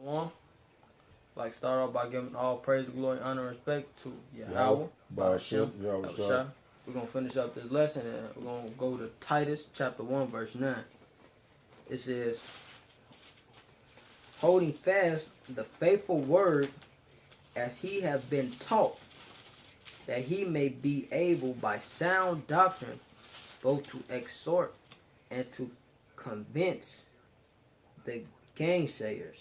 One, like start off by giving all praise, glory, honor, and respect to Yahweh, Ba'ashem, Yahushua. We're gonna finish up this lesson and we're gonna go to Titus chapter 1, verse 9. It says, holding fast the faithful word as he have been taught, that he may be able by sound doctrine both to exhort and to convince the gainsayers.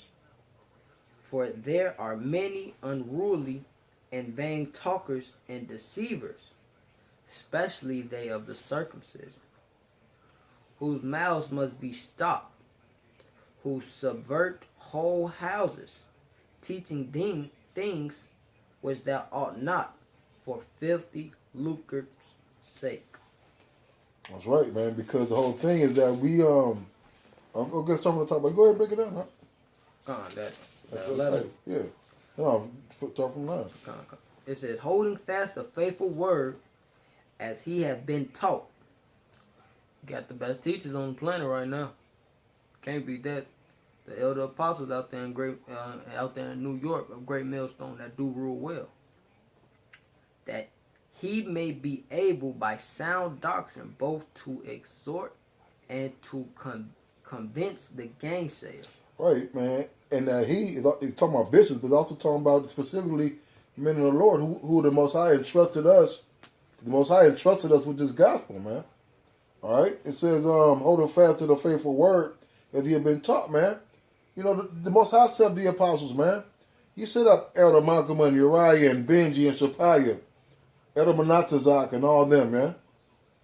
For there are many unruly and vain talkers and deceivers, especially they of the circumcision, whose mouths must be stopped, who subvert whole houses, teaching things which thou ought not, for filthy lucre's sake. That's right, man. Because the whole thing is that we I'm gonna get started from the top, but go ahead and break it down, huh? That 11. Yeah. No, start from 9. It says, holding fast the faithful word as he have been taught. You got the best teachers on the planet right now. Can't beat that. The elder apostles out there in New York, a great millstone that do rule well. That he may be able by sound doctrine both to exhort and to convince the gainsayers. Right, man. And he's talking about bishops, but also talking about specifically men of the Lord who the Most High entrusted us. The Most High entrusted us with this gospel, man. All right? It says, holding fast to the faithful word as he had been taught, man. You know, the Most High set up the apostles, man. He set up Elder Malcolm and Uriah and Benji and Shapiah, Elder Monatazak and all them, man.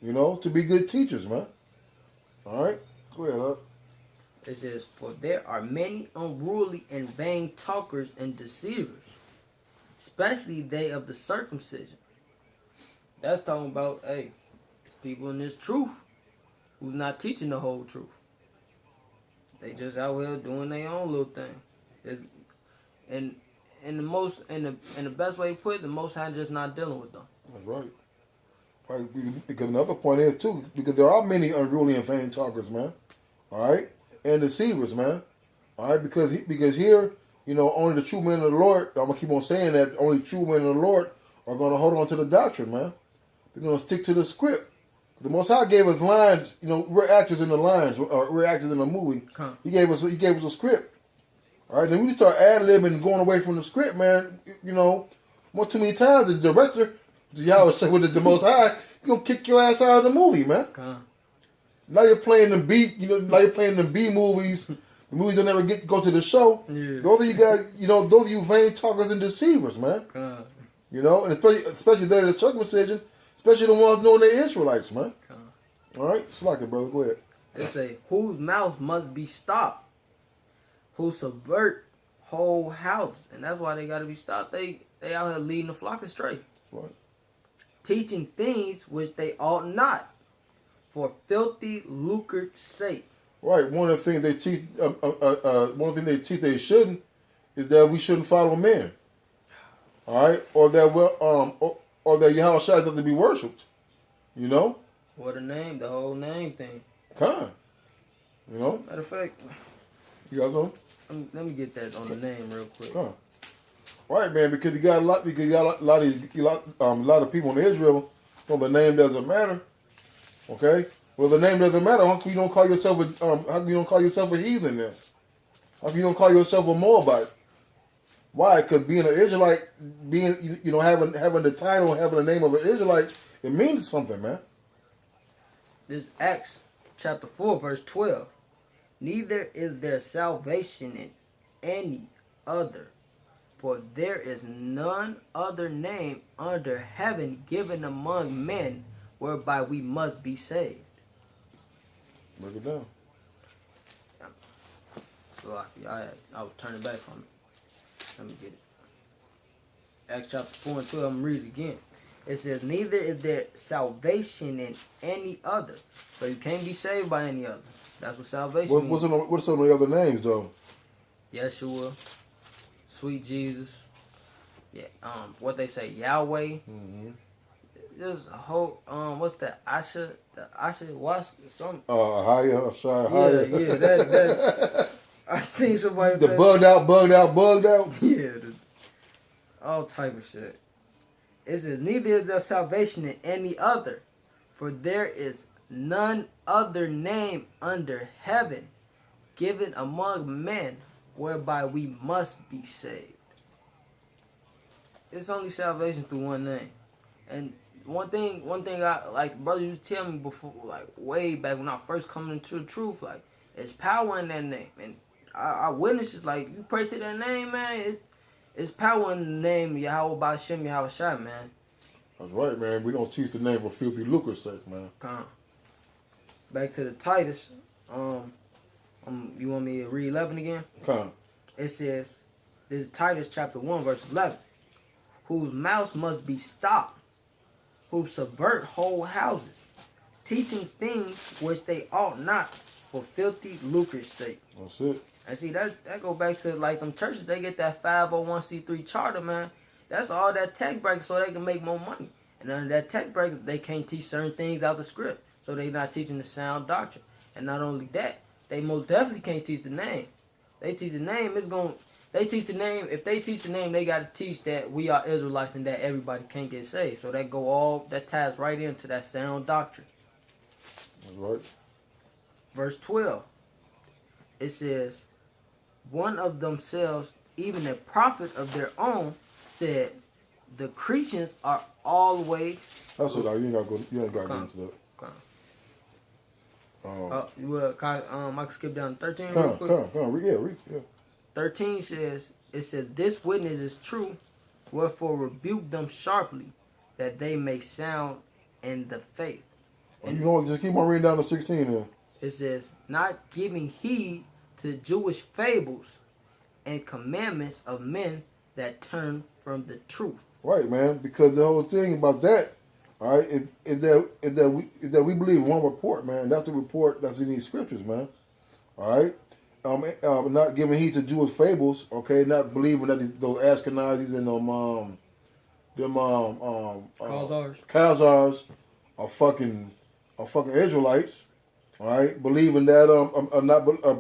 You know, to be good teachers, man. All right? Go ahead, up. It says, for there are many unruly and vain talkers and deceivers, especially they of the circumcision. That's talking about, hey, people in this truth who's not teaching the whole truth. They just out here doing their own little thing. And the best way to put it, the Most High just not dealing with them. That's right. Right, because another point is too, because there are many unruly and vain talkers, man. All right, and deceivers, man. All right, because here, you know, only the true men of the Lord. I'm gonna keep on saying that only true men of the Lord are gonna hold on to the doctrine, man. They're gonna stick to the script. The Most High gave us lines. You know, we're actors in the lines, or we're actors in a movie. He gave us a script. All right, then we start ad-libbing and going away from the script, man. You know, one too many times the director, y'all was with the Most High, he gonna kick your ass out of the movie, man. Now you're playing them now you're playing them B movies. The movies don't ever go to the show. Yeah. Those of you guys, you know, those of you vain talkers and deceivers, man. You know, and especially they're the circumcision, especially the ones knowing they're Israelites, man. All right, slack it, brother. Go ahead. They say, whose mouth must be stopped, who subvert whole house. And that's why they got to be stopped. They out here leading the flock astray. Right. Teaching things which they ought not, for filthy lucre's sake. Right. One of the things they teach, they shouldn't, is that we shouldn't follow men. All right, or that or that Yahweh Shai doesn't be worshipped. You know. What the whole name thing. You know. Matter of fact, you got something? Let me get that on the name real quick. Right, man, because you got a lot of people in Israel. So the name doesn't matter. Okay. Well, the name doesn't matter. How come you don't call yourself a heathen then? How come you don't call yourself a Moabite? Why? Because being an Israelite, having the title, having the name of an Israelite, it means something, man. This Acts chapter 4, verse 12. Neither is there salvation in any other, for there is none other name under heaven given among men whereby we must be saved. Break it down. So I was turning back from it. Let me get it. Acts chapter 4 and 12, I'm going to read it again. It says, neither is there salvation in any other. So you can't be saved by any other. That's what salvation means. What's some of the other names, though? Yeshua, sweet Jesus, what they say, Yahweh. Mm-hmm. There's a whole, what's that, Asha, wash, something. Higher, Shai, Higher. Yeah, that. I seen somebody The bugged out. Yeah, all type of shit. It says, neither is there salvation in any other, for there is none other name under heaven given among men whereby we must be saved. It's only salvation through one name. And one thing I like, brother, you tell me before, like way back when I first come into the truth, like it's power in that name, and I witnessed it. Like you pray to that name, man. It's power in the name Yahweh Ba'Shem Yahweh Shai, man. That's right, man. We don't teach the name for filthy lucre's sake, man. Come on. Back to the Titus. You want me to read 11 again? Come on. It says, this is Titus chapter 1, verse 11. Whose mouths must be stopped, who subvert whole houses, teaching things which they ought not for filthy lucre's sake. That's it. And see, that go back to like them churches, they get that 501c3 charter, man. That's all that tax break so they can make more money. And under that tax break, they can't teach certain things out the script. So they not teaching the sound doctrine. And not only that, they most definitely can't teach the name. They teach the name, they teach the name. If they teach the name, they got to teach that we are Israelites and that everybody can't get saved. So that ties right into that sound doctrine. That's right. Verse 12. It says, one of themselves, even a prophet of their own, said, the Christians are always. That's it. You ain't got to go into that. I can skip down to 13 real Come quick. on. Read. 13 says, this witness is true, wherefore rebuke them sharply, that they may sound in the faith. And you know what? Just keep on reading down to 16 then. It says, not giving heed to Jewish fables and commandments of men that turn from the truth. Right, man. Because the whole thing about that, all right, is that we believe one report, man. That's the report that's in these scriptures, man. All right. Not giving heed to Jewish fables, okay. Not believing that those Ashkenazis and Khazars are fucking Israelites. All right, believing that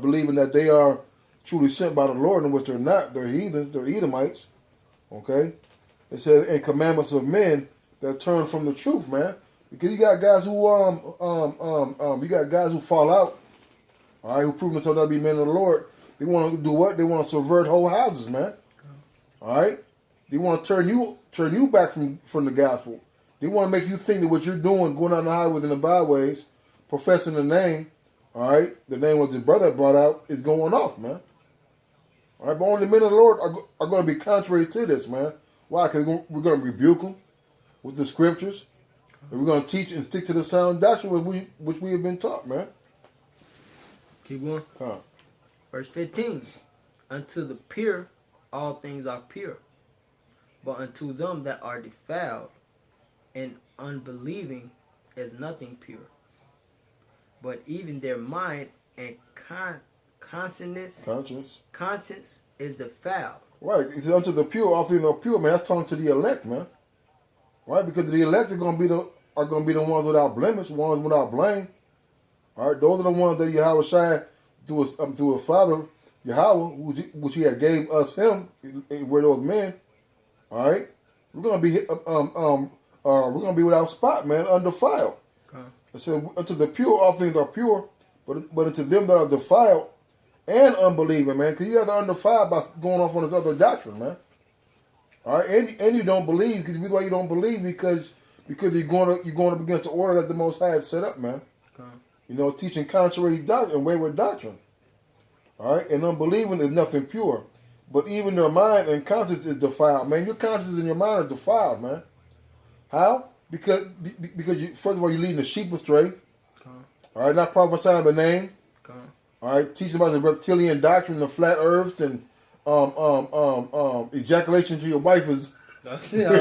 believing that they are truly sent by the Lord, in which they're not. They're heathens. They're Edomites. Okay, it says, and commandments of men that turn from the truth, man. Because you got guys who fall out. All right, who prove themselves to be men of the Lord. They want to do what? They want to subvert whole houses, man. All right, they want to turn you back from the gospel. They want to make you think that what you're doing, going down the highways and the byways, professing the name, all right, the name of the brother brought out, is going off, man. All right, but only the men of the Lord are going to be contrary to this, man. Why? Because we're going to rebuke them with the scriptures, and we're going to teach and stick to the sound doctrine which we have been taught, man. Keep going. Verse 15. Unto the pure, all things are pure. But unto them that are defiled and unbelieving is nothing pure. But even their mind and conscience is defiled. Right. It's unto the pure, all things are pure, man. That's talking to the elect, man. Right? Because the elect are going to be the ones without blemish, ones without blame. All right, those are the ones that Yahweh Shai, through his father Yahweh, which he had gave us him, were those men. All right, we're gonna be without spot, man, undefiled. Okay. It says, unto the pure, all things are pure, but unto them that are defiled and unbelieving, man, because you guys are undefiled by going off on this other doctrine, man. All right, and you don't believe, because the reason why you don't believe because you're going up against the order that the Most High had set up, man. Okay. You know, teaching contrary doctrine, wayward doctrine. All right, and unbelieving is nothing pure. But even their mind and conscience is defiled, man. Your conscience and your mind are defiled, man. How? Because you, first of all, you're leading the sheep astray. Okay. All right, not prophesying the name. Okay. All right, teaching about the reptilian doctrine, the flat earths, and ejaculation to your wife is. Yeah,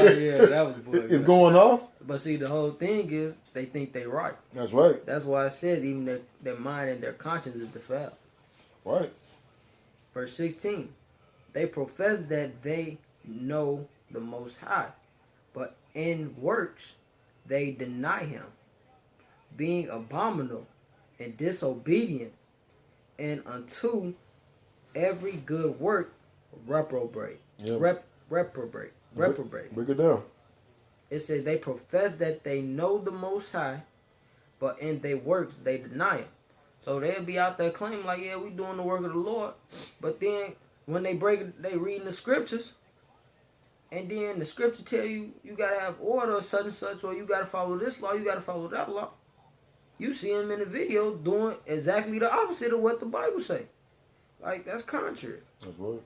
that was bullshit. It's going off. But see, the whole thing is they think they right. That's right. That's why I said even their mind and their conscience is defiled. Right. Verse 16. They profess that they know the Most High, but in works they deny him, being abominable and disobedient, and unto every good work reprobate. Yeah. Reprobate. Break it down. It says they profess that they know the Most High, but in their works they deny Him. So they'll be out there claiming like, yeah, we doing the work of the Lord, but then when they break it, they reading the scriptures, and then the scripture tell you gotta have order such and such, or you gotta follow this law, you gotta follow that law. You see them in the video doing exactly the opposite of what the Bible say. Like, that's contrary. That's right.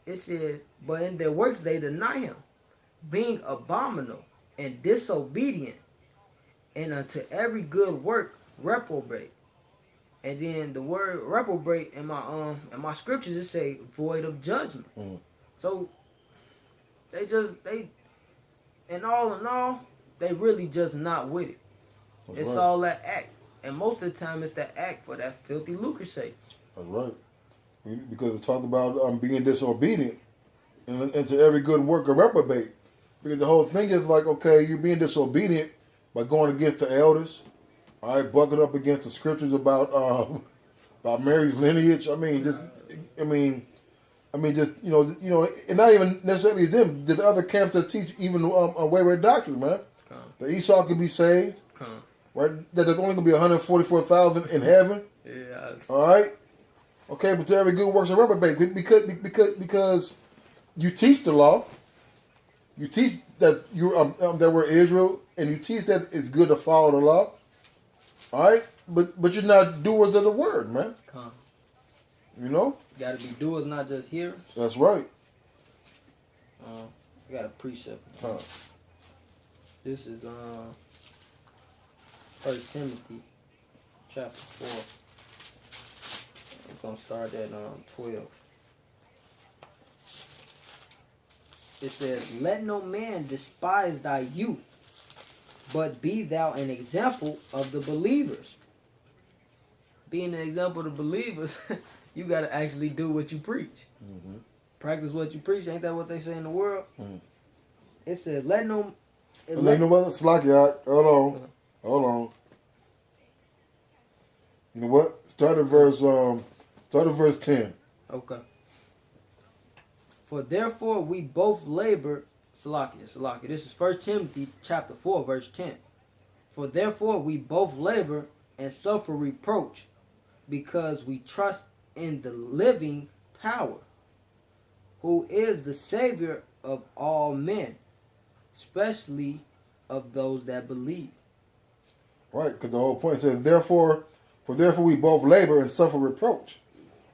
It says, but in their works they deny Him, being abominable and disobedient, and unto every good work reprobate. And then the word reprobate in my scriptures, it say void of judgment. Mm. So they in all, they really just not with it. That's It's right. all that act. And most of the time it's that act for that filthy lucre's sake. That's right. Because it talks about being disobedient and to every good work a reprobate. Because the whole thing is like, okay, you're being disobedient by going against the elders. All right, bucking up against the scriptures about Mary's lineage. I mean, just and not even necessarily them. There's other camps that teach even a wayward doctrine, man. That Esau can be saved, right? That there's only gonna be 144,000 in heaven. Yeah. All right. Okay, but to every good works a reprobate because you teach the law. You teach that you that we're Israel, and you teach that it's good to follow the law. All right, but you're not doers of the word, man. You know. You gotta be doers, not just hearers. That's right. You got a precept. This is 1 Timothy chapter 4. We're gonna start at 12. It says, "Let no man despise thy youth, but be thou an example of the believers." Being an example of the believers, you got to actually do what you preach. Mm-hmm. Practice what you preach. Ain't that what they say in the world? Mm-hmm. It says, let no... It's like, hold on. You know what? Start at verse 10. Okay. "For therefore we both labor..." Salakia. This is 1 Timothy chapter 4, verse 10. "For therefore we both labor and suffer reproach, because we trust in the living power, who is the Savior of all men, especially of those that believe." Right, because the whole point says, therefore we both labor and suffer reproach.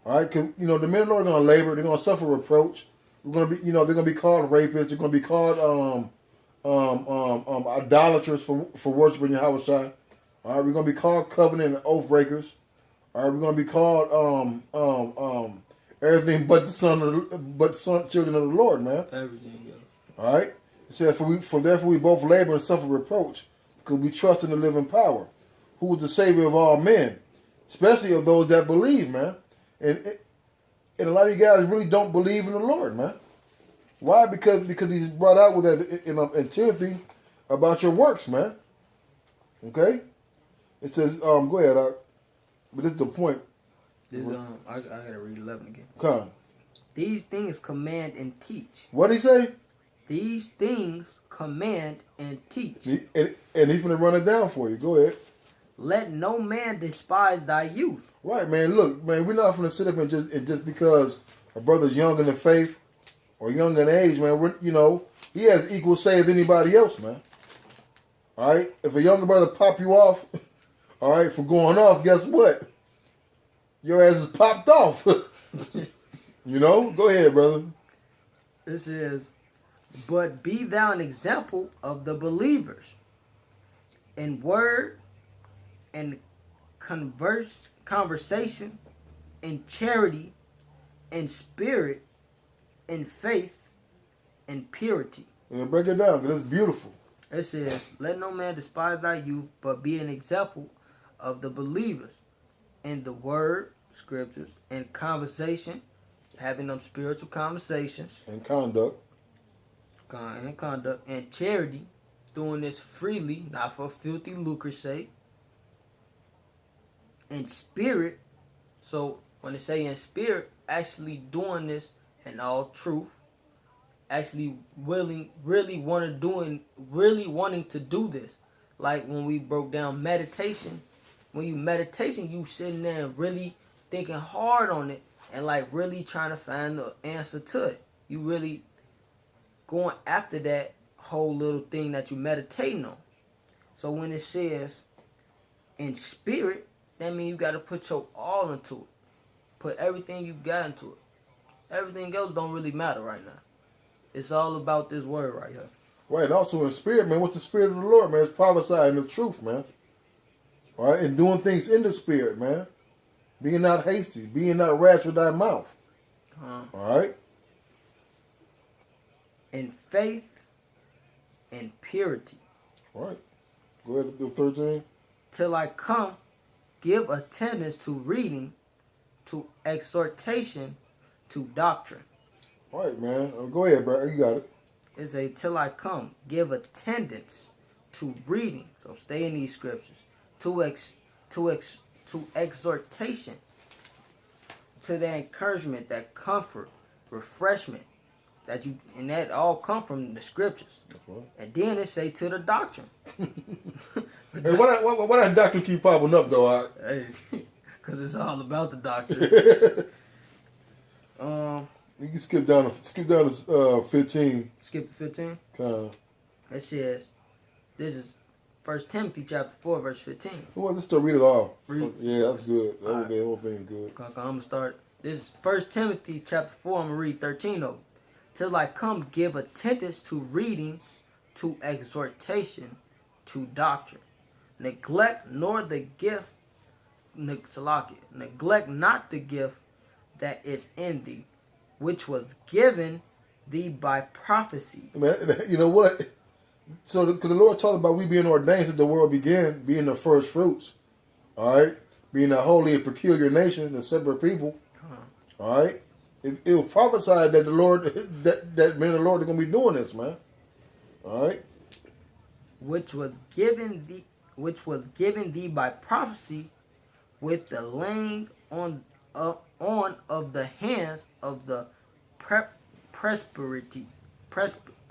All right, because the men of the Lord are going to labor, they're going to suffer reproach. We're going to be, they're going to be called rapists. They're going to be called idolaters for worshiping Yahweh Shai. All right, we're going to be called covenant and oath breakers. All right, we're going to be called everything but children of the Lord, man. Everything, yeah. All right. It says, for therefore we both labor and suffer reproach, because we trust in the living power, who is the Savior of all men, especially of those that believe, man. And a lot of you guys really don't believe in the Lord, man. Why? Because he's brought out with that in Timothy about your works, man. Okay? It says, go ahead, but this is the point. This, I gotta read 11 again. Come. "These things command and teach." What did he say? "These things command and teach." And he's going to run it down for you. Go ahead. "Let no man despise thy youth." Right, man. Look, man, we're not going to sit up and just because a brother's young in the faith or young in age, man, he has equal say as anybody else, man. All right? If a younger brother pop you off, all right, for going off, guess what? Your ass is popped off. Go ahead, brother. It says, "But be thou an example of the believers in word and conversation, in charity, in spirit, in faith, in purity." Yeah, break it down, because it's beautiful. It says, "Let no man despise thy youth, but be an example of the believers in the word," scriptures, "in conversation," having them spiritual conversations, And conduct. "and charity," doing this freely, not for filthy lucre's sake, "in spirit." So when they say in spirit, actually doing this in all truth, actually really wanting to do this. Like when we broke down meditation, when you meditation, you sitting there and really thinking hard on it and like really trying to find the answer to it. You really going after that whole little thing that you meditating on. So when it says in spirit, that means you got to put your all into it. Put everything you got into it. Everything else don't really matter right now. It's all about this word right here. Right, and also in spirit, man, with the spirit of the Lord, man, it's prophesying the truth, man. All right, and doing things in the spirit, man. Being not hasty, being not rash with thy mouth. All right? In faith and purity. All right. Go ahead to 13. Till I come, give attendance to reading, to exhortation, to doctrine. All right, man. Go ahead, bro. You got it. It says, till I come, give attendance to reading. So stay in these scriptures. To exhortation, to the encouragement, that comfort, refreshment, and that all come from the scriptures. Right. And then it say to the doctrine. Hey, why that doctrine keep popping up though? Hey, because it's all about the doctrine. You can skip down to 15. Skip to 15. It says, this is 1 Timothy chapter 4, verse 15. Well, let's still read it all. Read. Yeah, that's good. The Right. whole thing is good. I'm going to start. This is 1 Timothy chapter 4. I'm going to read 13 of it. Till I come, give attendance to reading, to exhortation, to doctrine. Neglect not the gift that is in thee, which was given thee by prophecy. Man, you know what? So, because the Lord talked about we being ordained since the world began, being the first fruits. All right? Being a holy and peculiar nation, a separate people. All right? It was prophesied that the Lord, that men of the Lord are going to be doing this, man. All right? Which was given thee by prophecy, with the laying on of the hands of the presbytery.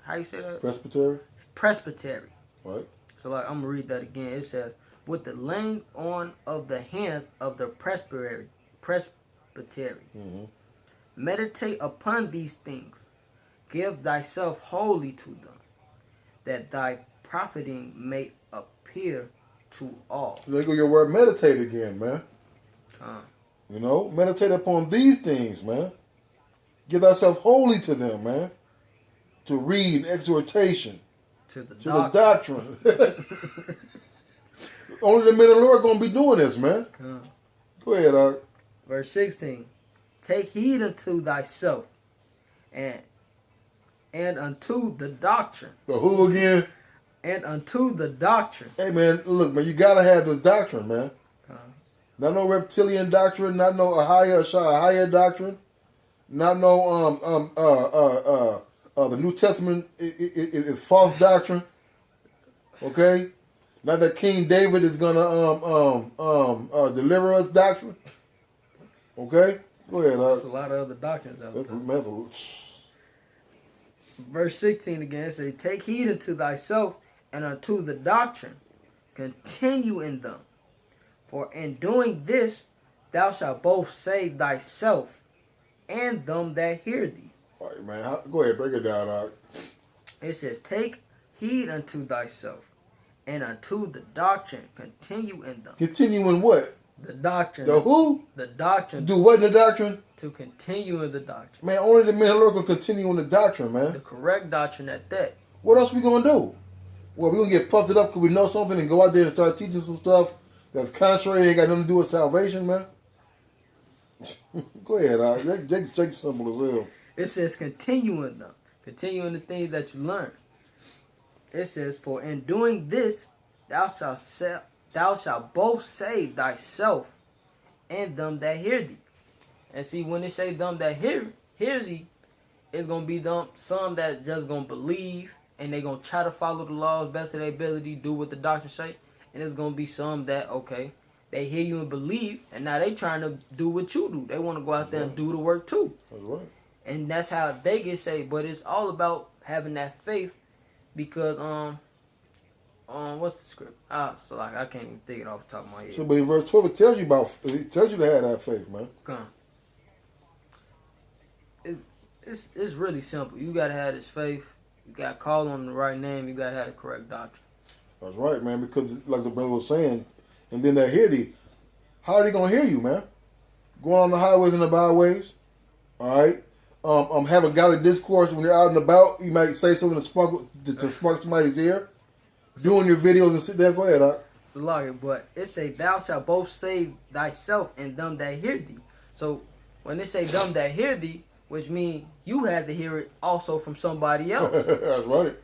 How you say that? Presbytery. Presbytery. Right. So like I'm gonna read that again. It says, with the laying on of the hands of the presbytery. Mm-hmm. Meditate upon these things. Give thyself wholly to them, that thy profiting may appear to all. There go your word meditate again, man. You know, meditate upon these things, man. Give thyself wholly to them, man. To read exhortation. To the doctrine. Only the men of the Lord are going to be doing this, man. Go ahead, Art. Verse 16. Take heed unto thyself and unto the doctrine. The who again? And unto the doctrine. Hey, man, look, man, you got to have this doctrine, man. Not no reptilian doctrine, not no higher doctrine, not no the New Testament is false doctrine. Okay? Not that King David is gonna deliver us doctrine. Okay? Go ahead, There's a lot of other doctrines out there. Verse 16 again, it says, take heed unto thyself and unto the doctrine. Continue in them. For in doing this, thou shalt both save thyself and them that hear thee. All right, man. Go ahead, break it down, Art. It says, take heed unto thyself and unto the doctrine. Continue in them. Continue in what? The doctrine. The who? The doctrine. To do what in the doctrine? To continue in the doctrine. Man, only the men of the Lord can continue in the doctrine, man. The correct doctrine at that. What else we going to do? Well, we going to get puffed up because we know something and go out there and start teaching some stuff that's contrary, ain't got nothing to do with salvation, man. Go ahead, Art. Jake simple as hell. It says continue in them. Continue in the things that you learn. It says, for in doing this, thou shalt both save thyself and them that hear thee. And see, when it say them that hear thee, it's going to be some that just going to believe and they going to try to follow the laws best of their ability, do what the doctor say. And it's going to be some that, okay, They hear you and believe, and now they trying to do what you do. They want to go out there and do the work too. That's right. And that's how they get saved. But it's all about having that faith, because what's the script? So like I can't even think it off the top of my head. So, but in verse 12, it tells you to have that faith, man. Come. It's really simple. You gotta have this faith. You gotta call on the right name. You gotta have the correct doctrine. That's right, man. Because like the brother was saying, and then they hear thee. How are they gonna hear you, man? Going on the highways and the byways. All right. Having godly discourse when you're out and about. You might say something to spark somebody's ear. Doing your videos and sit there. Go ahead, Doc. But it say, thou shalt both save thyself and them that hear thee. So when they say them that hear thee, which means you had to hear it also from somebody else. That's right.